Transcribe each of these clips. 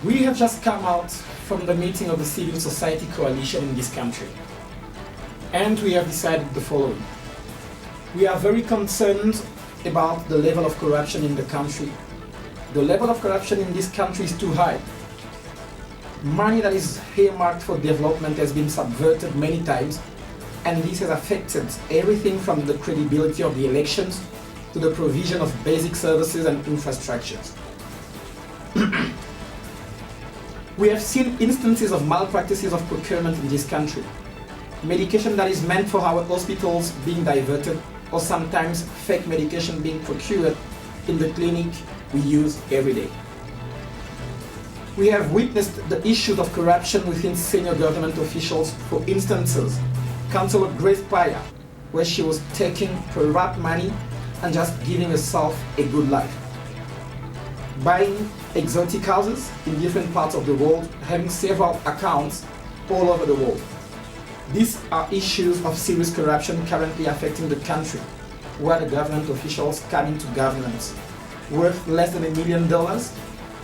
We have just come out from the meeting of the Civic Society coalition in this country, and we have decided the following. We are very concerned about the level of corruption in the country. The level of corruption in this country is too high. Money that is earmarked for development has been subverted many times, and this has affected everything from the credibility of the elections to the provision of basic services and infrastructures. We have seen instances of malpractices of procurement in this country. Medication that is meant for our hospitals being diverted, or sometimes fake medication being procured in the clinic we use every day. We have witnessed the issues of corruption within senior government officials. For instances, Councillor Grace Paya, where she was taking corrupt money and just giving herself a good life. Buying exotic houses in different parts of the world, having several accounts all over the world. These are issues of serious corruption currently affecting the country, where the government officials come into governance worth less than $1 million,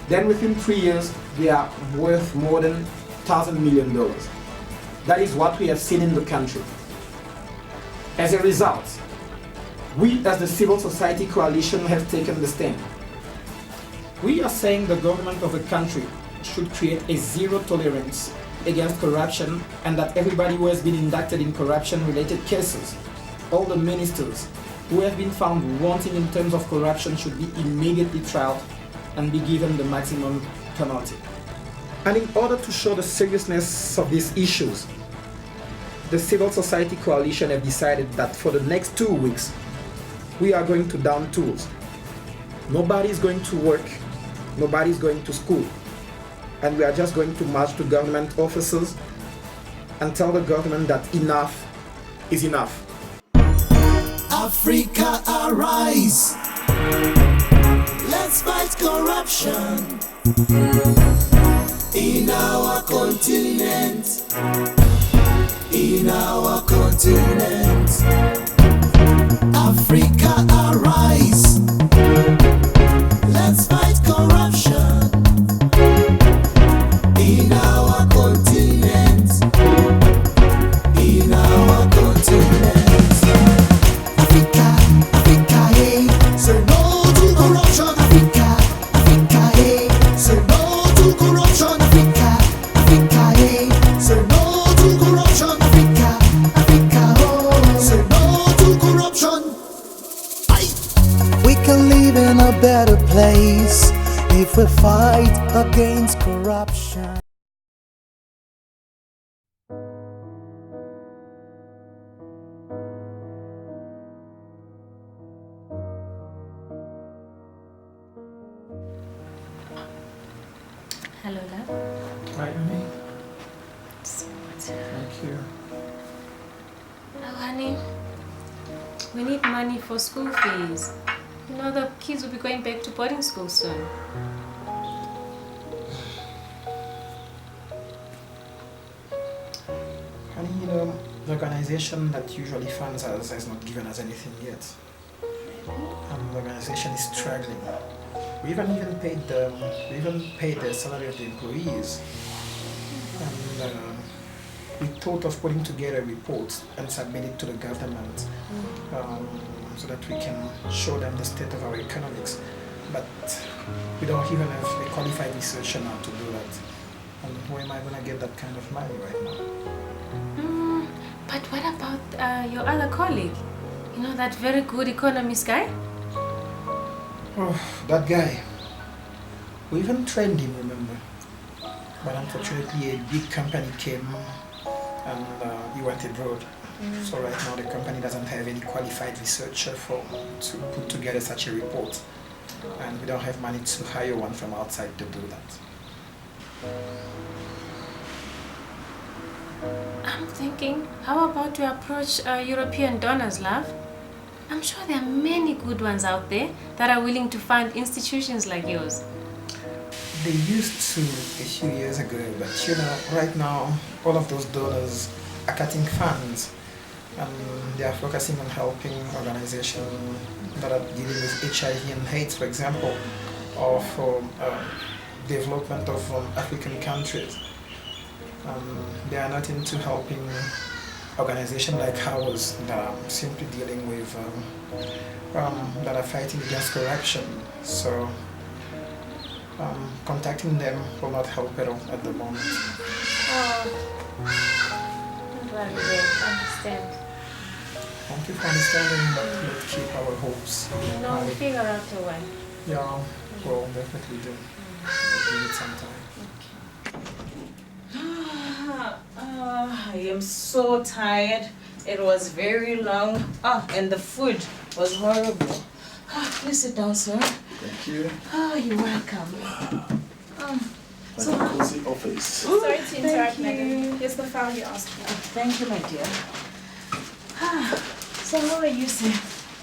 then within 3 years they are worth more than $1,000 million. That is what we have seen in the country. As a result, we as the Civil Society Coalition have taken the stand. We are saying the government of the country should create a zero tolerance against corruption, and that everybody who has been indicted in corruption-related cases, all the ministers who have been found wanting in terms of corruption, should be immediately tried and be given the maximum penalty. And in order to show the seriousness of these issues, the Civil Society Coalition have decided that for the next 2 weeks, we are going to down tools. Nobody is going to work, nobody is going to school, and we are just going to march to government offices and tell the government that enough is enough. Africa, arise! Let's fight corruption in our continent. In our continent. Africa, arise! Let's fight corruption in our continent. In our continent. Africa, Africa, hey, say no to corruption. Africa, Africa, hey, say no to corruption. Africa, Africa, hey, say no to corruption. Africa, Africa, oh, say no to corruption. Aye. We can live in a better place if we fight against corruption. Hello, love. Right, honey? So much. Thank you. Oh, honey, we need money for school fees. You know, the kids will be going back to boarding school soon. Honey, you know, the organization that usually funds us has not given us anything yet. And the organization is struggling. We even paid the salary of the employees. And we thought of putting together a report and submit it to the government so that we can show them the state of our economics. But we don't even have a qualified researcher now to do that. And where am I going to get that kind of money right now? But what about your other colleague? You know, that very good economist guy? Oh, that guy. We even trained him, remember? But unfortunately a big company came and he went abroad. So right now the company doesn't have any qualified researcher to put together such a report. And we don't have money to hire one from outside to do that. I'm thinking, how about we approach European donors, love? I'm sure there are many good ones out there that are willing to fund institutions like yours. They used to a few years ago, but you know, right now all of those donors are cutting funds and they are focusing on helping organizations that are dealing with HIV and AIDS, for example, or for development of African countries. They are not into helping organizations like ours that are simply dealing with, that are fighting against corruption. So contacting them will not help at all at the moment. Oh, I'm glad you understand. Thank you for understanding, but let's keep our hopes. No, we'll figure out a way. Yeah, we'll definitely do. We need some time. I am so tired. It was very long. And the food was horrible. Please sit down, sir. Thank you. You're welcome. Like a cozy office. Sorry to interrupt, Thank you. madam. Here's the file you asked for. Thank you, my dear. So how are you, sir?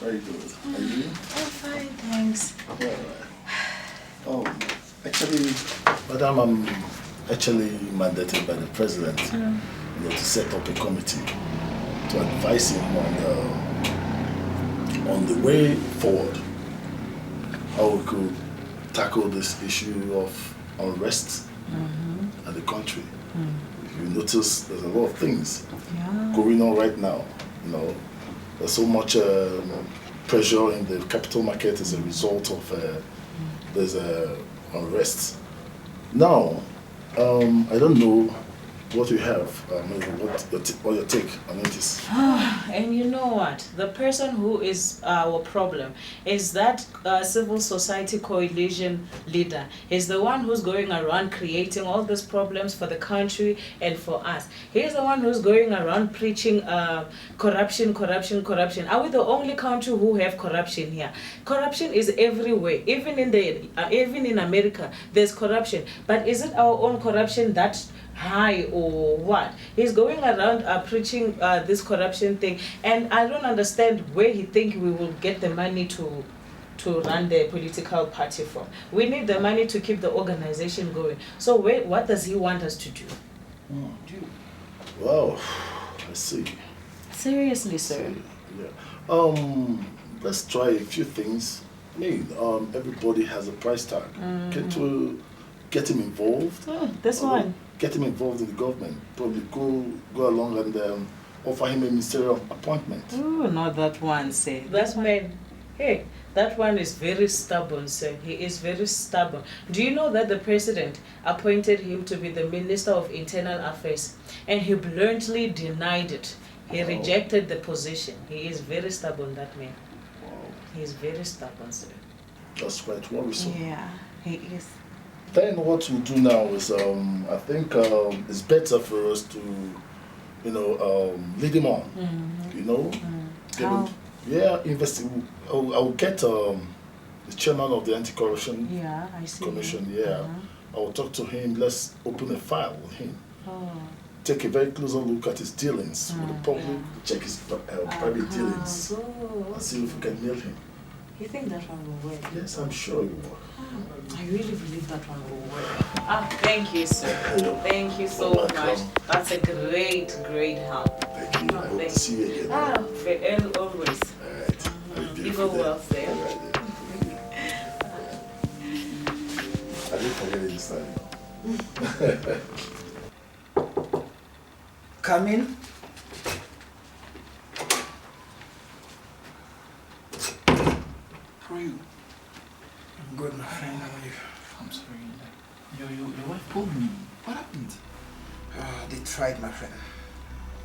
Very good. Are you? I'm fine, thanks. Actually, madam, I'm actually mandated by the president, to set up a committee to advise him on the way forward, how we could tackle this issue of unrest in the country. If you notice, there's a lot of things going on right now. There's so much pressure in the capital market as a result of there's unrest. Now, I don't know what you have, what your take on it is. And you know what? The person who is our problem is that civil society coalition leader. He's the one who's going around creating all these problems for the country and for us. He's the one who's going around preaching corruption, corruption, corruption. Are we the only country who have corruption here? Corruption is everywhere. Even in America, there's corruption. But is it our own corruption that high or what? He's going around preaching this corruption thing, and I don't understand where he think we will get the money to run the political party from. We need the money to keep the organization going. So what does he want us to do? Wow, I see. Seriously, sir? Yeah. Let's try a few things. I mean, everybody has a price tag. Can't we get him involved? This one. Get him involved in the government. Probably go along and offer him a ministerial appointment. Oh, not that one, sir. That man, hey, that one is very stubborn, sir. He is very stubborn. Do you know that the president appointed him to be the Minister of Internal Affairs, and he bluntly denied it. He rejected the position. He is very stubborn, that man. Wow. He is very stubborn, sir. That's quite worrisome. Yeah, he is. Then what we'll do now is, I think it's better for us to, lead him on. Get him, I'll get the chairman of the anti-corruption commission. I will talk to him. Let's open a file with him. Take a very closer look at his dealings with the public. Check his private dealings and see if we can nail him. You think that one will work? Yes, I'm sure it will. I really believe that one will work. Thank you, sir. Thank you so Welcome. much. That's a great help. Thank you. I hope to see you again. Always. All right. You go well, sir. All right, then. I didn't forget it this time. Come in. How are you? I'm good, my friend. How are you? I'm sorry. Your wife told me. What happened? They tried, my friend.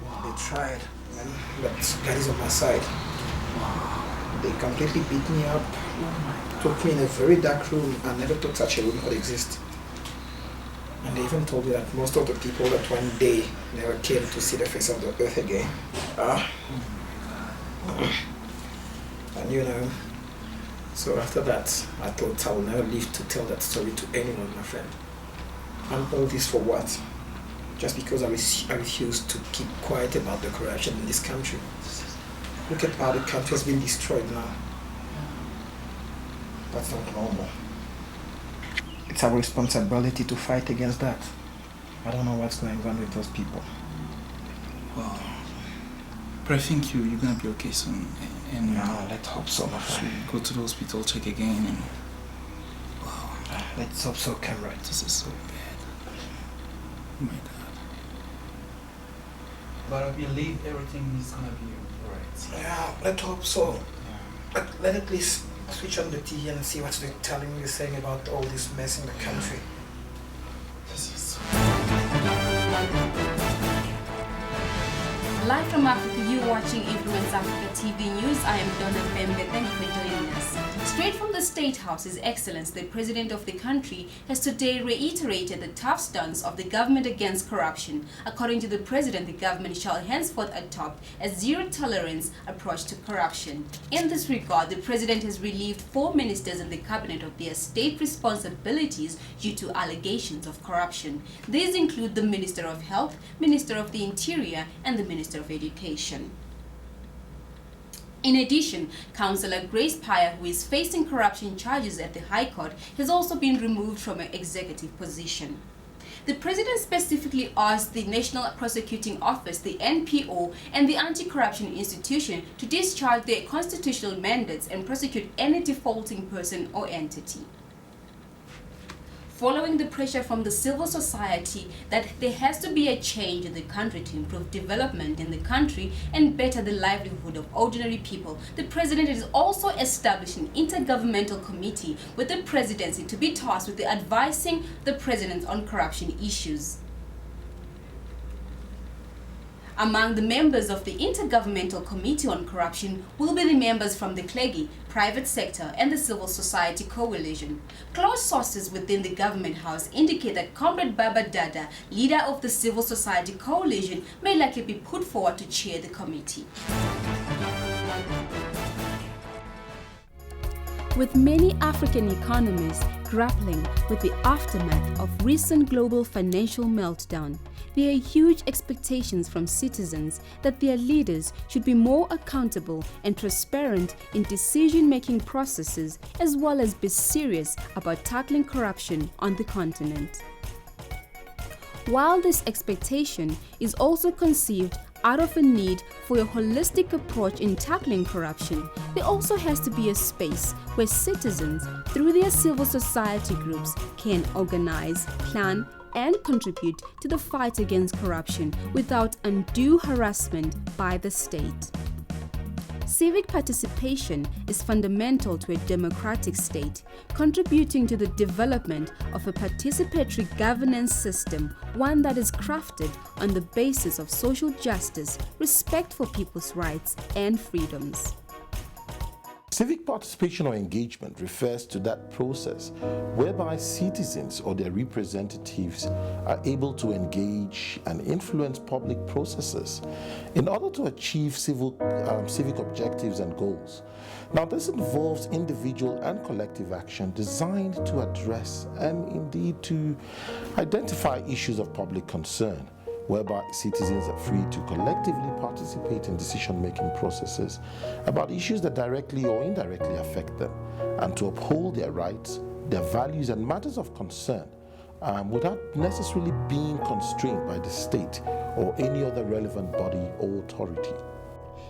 Wow. They tried, man. But God is on my side. They completely beat me up. Took me in a very dark room. I never thought such a room could exist. And they even told me that most of the people that one day never came to see the face of the earth again. And so after that, I thought I will never live to tell that story to anyone, my friend. And all this for what? Just because I refuse to keep quiet about the corruption in this country. Look at how the country has been destroyed now. That's not normal. It's our responsibility to fight against that. I don't know what's going on with those people. Wow. But I think you're gonna be okay soon. And No, let's hope so, my friend. go to the hospital, check again, and Let's Let's hope so, comrade. This is so bad. Oh my God. But I believe everything is gonna be alright. Yeah, let's hope so. Yeah. But let it please switch on the TV and see what they're telling you, saying about all this mess in the country. This is so Live from Africa, you're watching Influence Africa TV News. I am Donna Pembe. Thank you for joining us. Straight from the State House, His Excellency, the President of the country, has today reiterated the tough stance of the government against corruption. According to the President, the government shall henceforth adopt a zero-tolerance approach to corruption. In this regard, the President has relieved 4 ministers in the cabinet of their state responsibilities due to allegations of corruption. These include the Minister of Health, Minister of the Interior, and the Minister of Education. In addition, Councillor Grace Paya, who is facing corruption charges at the High Court, has also been removed from her executive position. The President specifically asked the National Prosecuting Office, the NPO, and the Anti-Corruption Institution to discharge their constitutional mandates and prosecute any defaulting person or entity. Following the pressure from the civil society that there has to be a change in the country to improve development in the country and better the livelihood of ordinary people, the President is also establishing an intergovernmental committee with the Presidency to be tasked with advising the President on corruption issues. Among the members of the Intergovernmental Committee on Corruption will be the members from the clergy, private sector, and the civil society coalition. Close sources within the government house indicate that Comrade Baba Dada, leader of the civil society coalition, may likely be put forward to chair the committee. With many African economies grappling with the aftermath of recent global financial meltdown, there are huge expectations from citizens that their leaders should be more accountable and transparent in decision-making processes, as well as be serious about tackling corruption on the continent. While this expectation is also conceived out of a need for a holistic approach in tackling corruption, there also has to be a space where citizens, through their civil society groups, can organize, plan, and contribute to the fight against corruption without undue harassment by the state. Civic participation is fundamental to a democratic state, contributing to the development of a participatory governance system, one that is crafted on the basis of social justice, respect for people's rights and freedoms. Civic participation or engagement refers to that process whereby citizens or their representatives are able to engage and influence public processes in order to achieve civic objectives and goals. Now, this involves individual and collective action designed to address and indeed to identify issues of public concern, whereby citizens are free to collectively participate in decision-making processes about issues that directly or indirectly affect them, and to uphold their rights, their values, and matters of concern without necessarily being constrained by the state or any other relevant body or authority.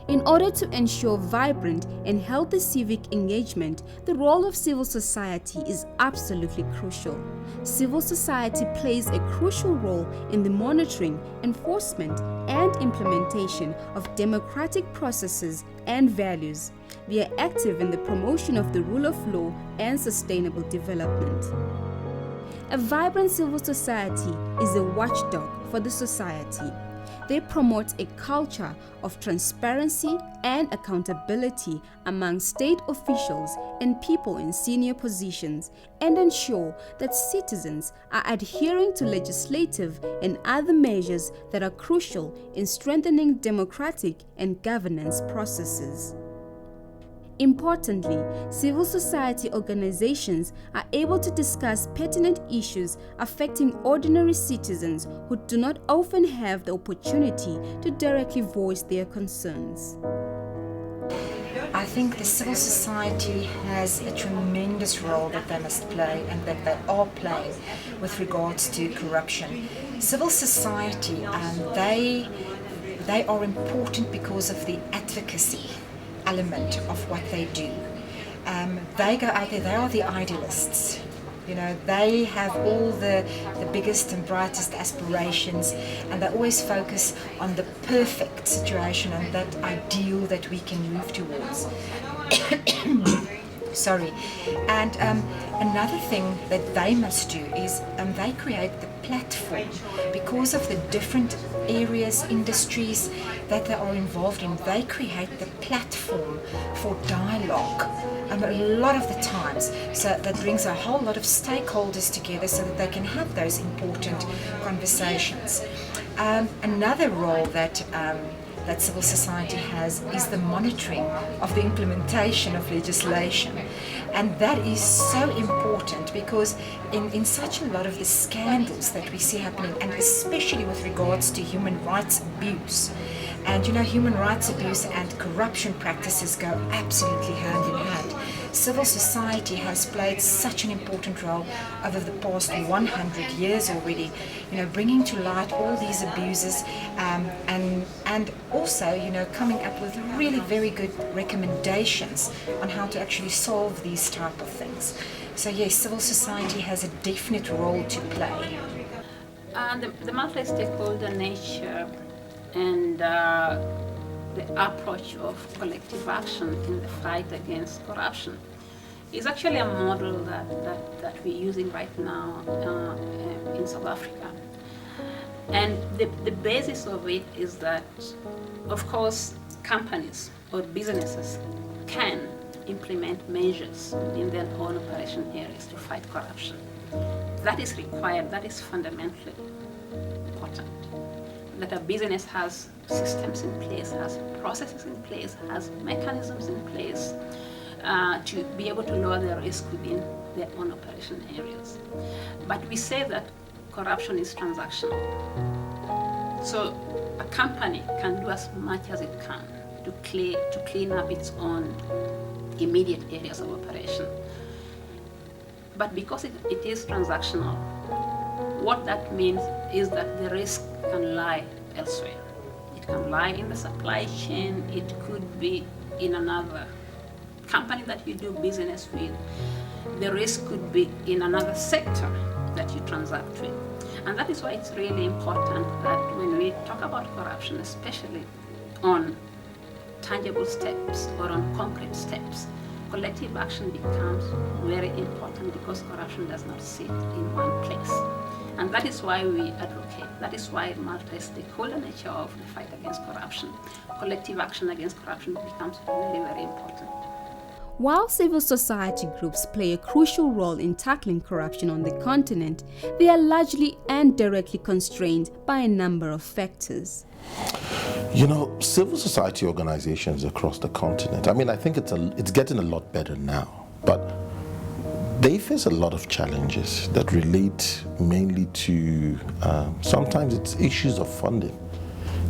In order to ensure vibrant and healthy civic engagement, the role of civil society is absolutely crucial. Civil society plays a crucial role in the monitoring, enforcement, and implementation of democratic processes and values. They are active in the promotion of the rule of law and sustainable development. A vibrant civil society is a watchdog for the society. They promote a culture of transparency and accountability among state officials and people in senior positions, and ensure that citizens are adhering to legislative and other measures that are crucial in strengthening democratic and governance processes. Importantly, civil society organizations are able to discuss pertinent issues affecting ordinary citizens who do not often have the opportunity to directly voice their concerns. I think the civil society has a tremendous role that they must play and that they are playing with regards to corruption. Civil society, they are important because of the advocacy element of what they do. They go out there, they are the idealists. You know, they have all the biggest and brightest aspirations, and they always focus on the perfect situation and that ideal that we can move towards. Sorry. And another thing that they must do is they create the platform because of the different areas, industries that they are involved in. They create the platform for dialogue a lot of the times. So that brings a whole lot of stakeholders together so that they can have those important conversations. Another role that civil society has is the monitoring of the implementation of legislation. And that is so important because in such a lot of the scandals that we see happening, and especially with regards to human rights abuse, and you know, human rights abuse and corruption practices go absolutely hand in hand. Civil society has played such an important role over the past 100 years already, you know, bringing to light all these abuses and also, you know, coming up with really very good recommendations on how to actually solve these type of things. So yes, civil society has a definite role to play. The multi-stakeholder nature and the approach of collective action in the fight against corruption is actually a model that we're using right now in South Africa. And the basis of it is that, of course, companies or businesses can implement measures in their own operation areas to fight corruption. That is required, that is fundamentally important. That a business has systems in place, has processes in place, has mechanisms in place to be able to lower the risk within their own operation areas. But we say that corruption is transactional. So a company can do as much as it can to clean up its own immediate areas of operation. But because it is transactional, what that means is that the risk can lie elsewhere. It can lie in the supply chain, it could be in another company that you do business with. The risk could be in another sector that you transact with. And that is why it's really important that when we talk about corruption, especially on tangible steps or on concrete steps, collective action becomes very important because corruption does not sit in one place. And that is why we advocate, that is why multi-stakeholder nature of the fight against corruption, collective action against corruption becomes very, very important. While civil society groups play a crucial role in tackling corruption on the continent, they are largely and directly constrained by a number of factors. You know, civil society organizations across the continent, I mean, I think it's getting a lot better now, but they face a lot of challenges that relate mainly to, sometimes it's issues of funding,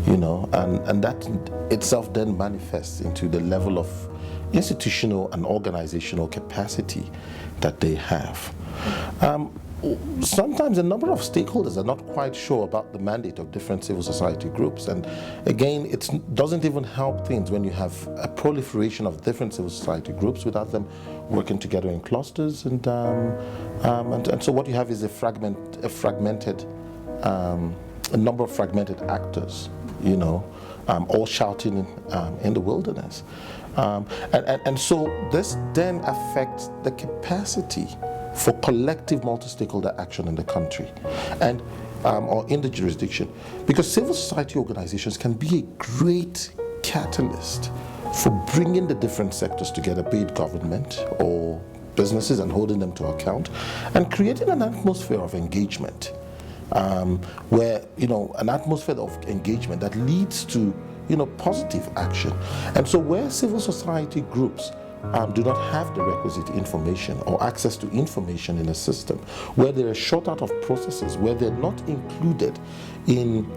you know, and that itself then manifests into the level of institutional and organizational capacity that they have. Sometimes a number of stakeholders are not quite sure about the mandate of different civil society groups, and again, it doesn't even help things when you have a proliferation of different civil society groups without them working together in clusters, and so what you have is a number of fragmented actors, you know, all shouting in the wilderness. And so this then affects the capacity for collective multi-stakeholder action in the country and or in the jurisdiction, because civil society organizations can be a great catalyst for bringing the different sectors together, be it government or businesses, and holding them to account and creating an atmosphere of engagement, where, you know, an atmosphere of engagement that leads to, you know, positive action. And so where civil society groups do not have the requisite information or access to information in a system, where they are shut out of processes, where they're not included in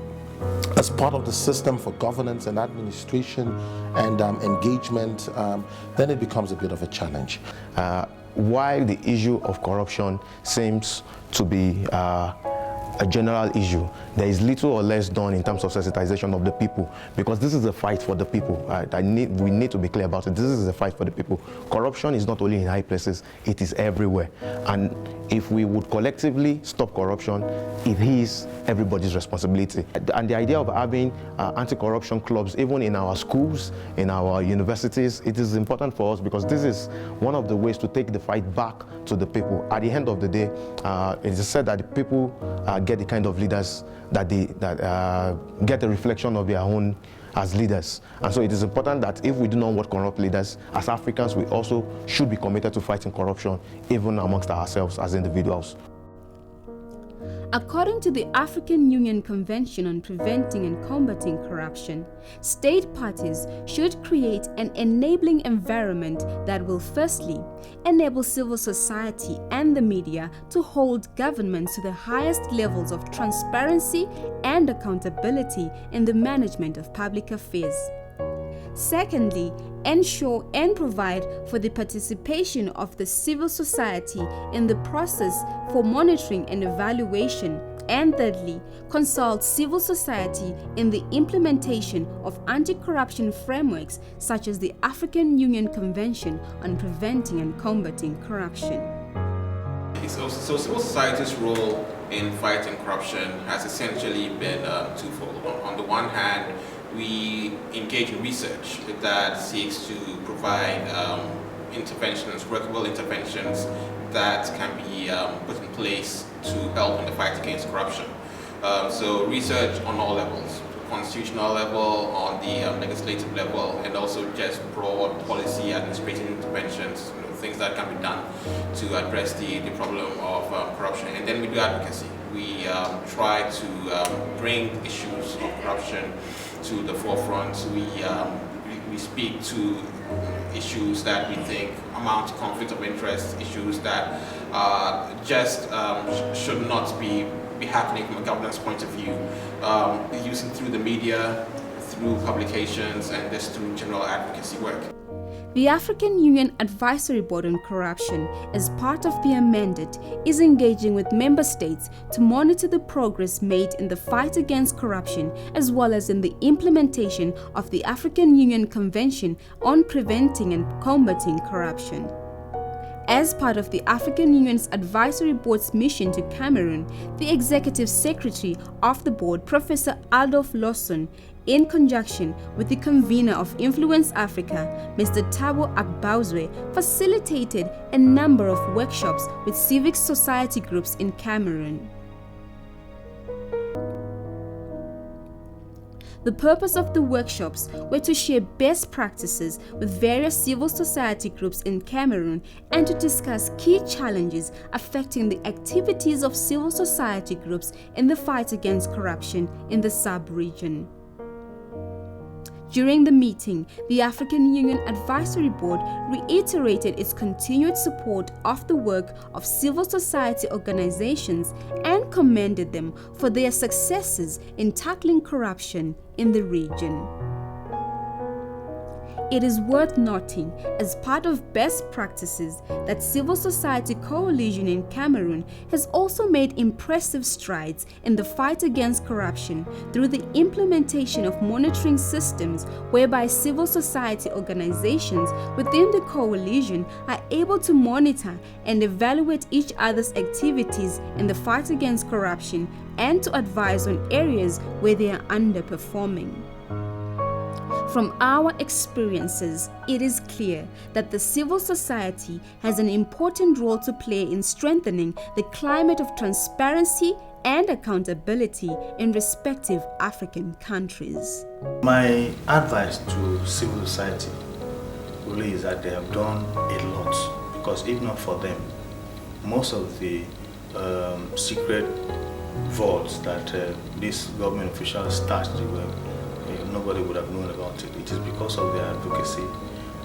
as part of the system for governance and administration and engagement, then it becomes a bit of a challenge. While the issue of corruption seems to be a general issue. There is little or less done in terms of sensitization of the people, because this is a fight for the people. We need to be clear about it. This is a fight for the people. Corruption is not only in high places, it is everywhere. And if we would collectively stop corruption, it is everybody's responsibility. And the idea of having anti-corruption clubs, even in our schools, in our universities, it is important for us, because this is one of the ways to take the fight back to the people. At the end of the day, it is said that the people get the kind of leaders that get a reflection of their own as leaders. And so it is important that if we do not want corrupt leaders, as Africans, we also should be committed to fighting corruption, even amongst ourselves as individuals. According to the African Union Convention on Preventing and Combating Corruption, state parties should create an enabling environment that will firstly enable civil society and the media to hold governments to the highest levels of transparency and accountability in the management of public affairs. Secondly, ensure and provide for the participation of the civil society in the process for monitoring and evaluation. And thirdly, consult civil society in the implementation of anti-corruption frameworks such as the African Union Convention on Preventing and Combating Corruption. So civil society's role in fighting corruption has essentially been twofold. On the one hand, we engage in research that seeks to provide interventions, workable interventions that can be put in place to help in the fight against corruption. So research on all levels, constitutional level, on the legislative level, and also just broad policy administrative interventions, things that can be done to address the problem of corruption. And then we do advocacy. We try to bring issues of corruption to the forefront. We speak to issues that we think amount to conflict of interest, issues that just should not be happening from a governance point of view, using through the media, through publications, and just through general advocacy work. The African Union Advisory Board on Corruption, as part of their mandate, is engaging with member states to monitor the progress made in the fight against corruption, as well as in the implementation of the African Union Convention on Preventing and Combating Corruption. As part of the African Union's Advisory Board's mission to Cameroon, the Executive Secretary of the Board, Professor Adolphe Lawson, in conjunction with the convener of Influence Africa, Mr. Thabo Akbauzwe, facilitated a number of workshops with civic society groups in Cameroon. The purpose of the workshops were to share best practices with various civil society groups in Cameroon and to discuss key challenges affecting the activities of civil society groups in the fight against corruption in the sub-region. During the meeting, the African Union Advisory Board reiterated its continued support of the work of civil society organizations and commended them for their successes in tackling corruption in the region. It is worth noting, as part of best practices, that Civil Society Coalition in Cameroon has also made impressive strides in the fight against corruption through the implementation of monitoring systems whereby civil society organizations within the coalition are able to monitor and evaluate each other's activities in the fight against corruption and to advise on areas where they are underperforming. From our experiences, it is clear that the civil society has an important role to play in strengthening the climate of transparency and accountability in respective African countries. My advice to civil society really is that they have done a lot, because if not for them, most of the secret vaults that these government officials stashed nobody would have known about it. It is because of their advocacy,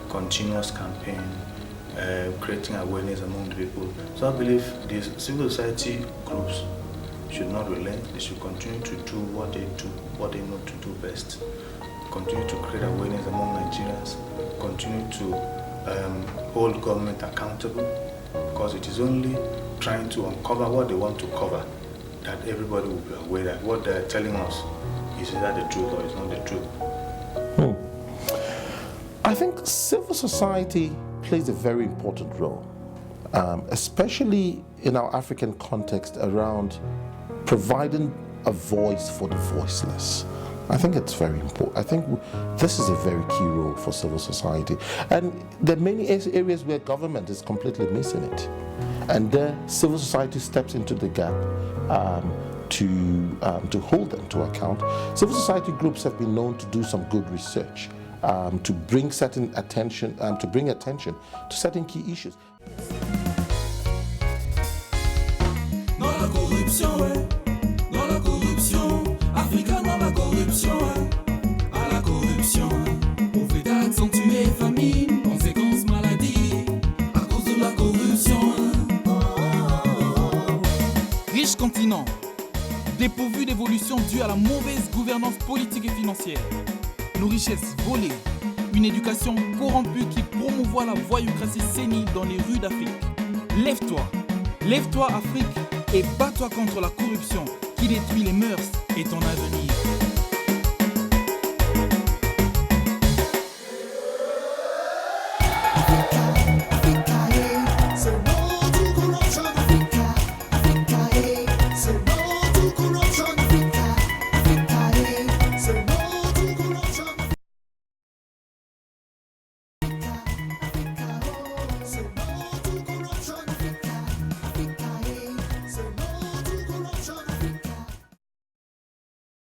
continuous campaign, creating awareness among the people. So I believe these civil society groups should not relent. They should continue to do what they know to do best. Continue to create awareness among Nigerians. Continue to hold government accountable, because it is only trying to uncover what they want to cover that everybody will be aware that what they're telling us is either the truth or it's not the truth. I think civil society plays a very important role, especially in our African context around providing a voice for the voiceless. I think it's very important. I think this is a very key role for civil society. And there are many areas where government is completely missing it. And there, civil society steps into the gap to hold them to account. Civil society groups have been known to do some good research, to bring attention to certain key issues. Dans la corruption, ouais. Dans la corruption, Africa dans la corruption, ouais. À la corruption, on fait accentuer famine, conséquences maladie, à cause de la corruption. Riche continent, dépourvu d'évolution due à la mauvaise gouvernance politique et financière, nos richesses volées, une éducation corrompue qui promouvoit la voyoucratie sénile dans les rues d'Afrique. Lève-toi Afrique, et bats-toi contre la corruption